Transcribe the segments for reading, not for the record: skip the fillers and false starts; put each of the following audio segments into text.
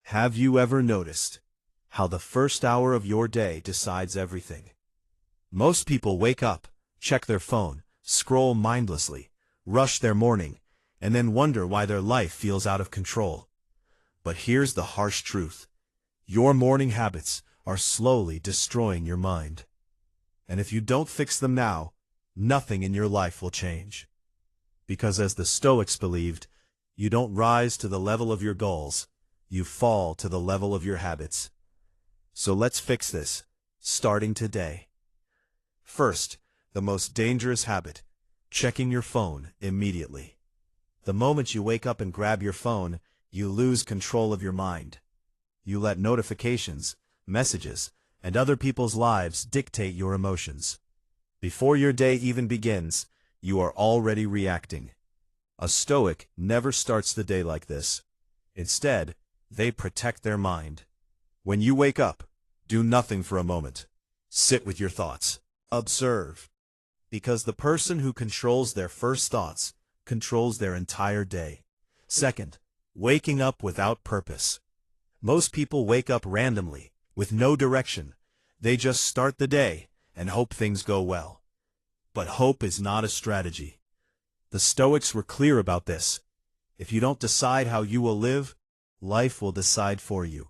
Have you ever noticed how the first hour of your day decides everything? Most people wake up, check their phone, scroll mindlessly, rush their morning, and then wonder why their life feels out of control. But here's the harsh truth. Your morning habits are slowly destroying your mind. And if you don't fix them now, nothing in your life will change. Because as the Stoics believed, you don't rise to the level of your goals, you fall to the level of your habits. So let's fix this, starting today. First, the most dangerous habit, checking your phone immediately. The moment you wake up and grab your phone, you lose control of your mind. You let notifications, messages, and other people's lives dictate your emotions. Before your day even begins, you are already reacting. A Stoic never starts the day like this. Instead, they protect their mind. When you wake up, do nothing for a moment. Sit with your thoughts. Observe. Because the person who controls their first thoughts controls their entire day. Second, waking up without purpose. Most people wake up randomly, with no direction. They just start the day and hope things go well. But hope is not a strategy. The Stoics were clear about this. If you don't decide how you will live, life will decide for you.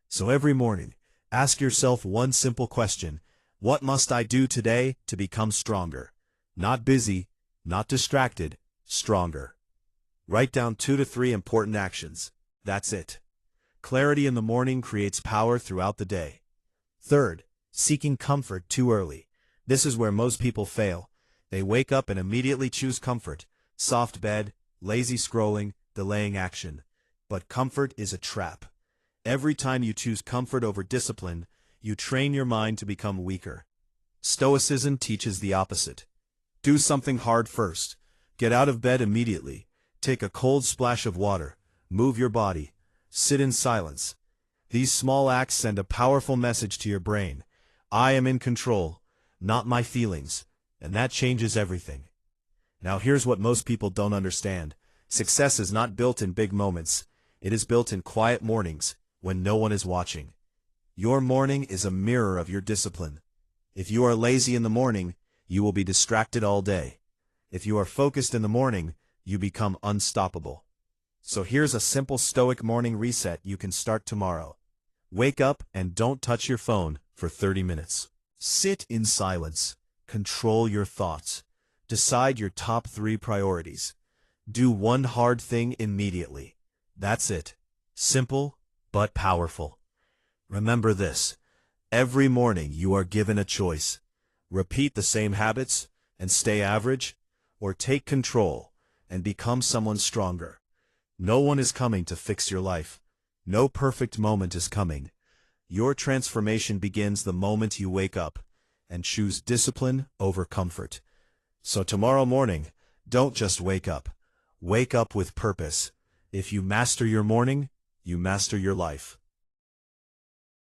So every morning, ask yourself one simple question. What must I do today to become stronger? Not busy, not distracted, stronger. Write down 2 to 3 important actions. That's it. Clarity in the morning creates power throughout the day. Third, seeking comfort too early. This is where most people fail. They wake up and immediately choose comfort. Soft bed, lazy scrolling, delaying action. But comfort is a trap. Every time you choose comfort over discipline, you train your mind to become weaker. Stoicism teaches the opposite. Do something hard first. Get out of bed immediately. Take a cold splash of water. Move your body. Sit in silence. These small acts send a powerful message to your brain. I am in control, not my feelings, and that changes everything. Now here's what most people don't understand. Success is not built in big moments. It is built in quiet mornings, when no one is watching. Your morning is a mirror of your discipline. If you are lazy in the morning, you will be distracted all day. If you are focused in the morning, you become unstoppable. So here's a simple Stoic morning reset you can start tomorrow. Wake up and don't touch your phone for 30 minutes. Sit in silence. Control your thoughts. Decide your top 3 priorities. Do one hard thing immediately. That's it. Simple, but powerful. Remember this. Every morning you are given a choice. Repeat the same habits and stay average, or take control and become someone stronger. No one is coming to fix your life. No perfect moment is coming. Your transformation begins the moment you wake up and choose discipline over comfort. So tomorrow morning, don't just wake up. Wake up with purpose. If you master your morning, you master your life.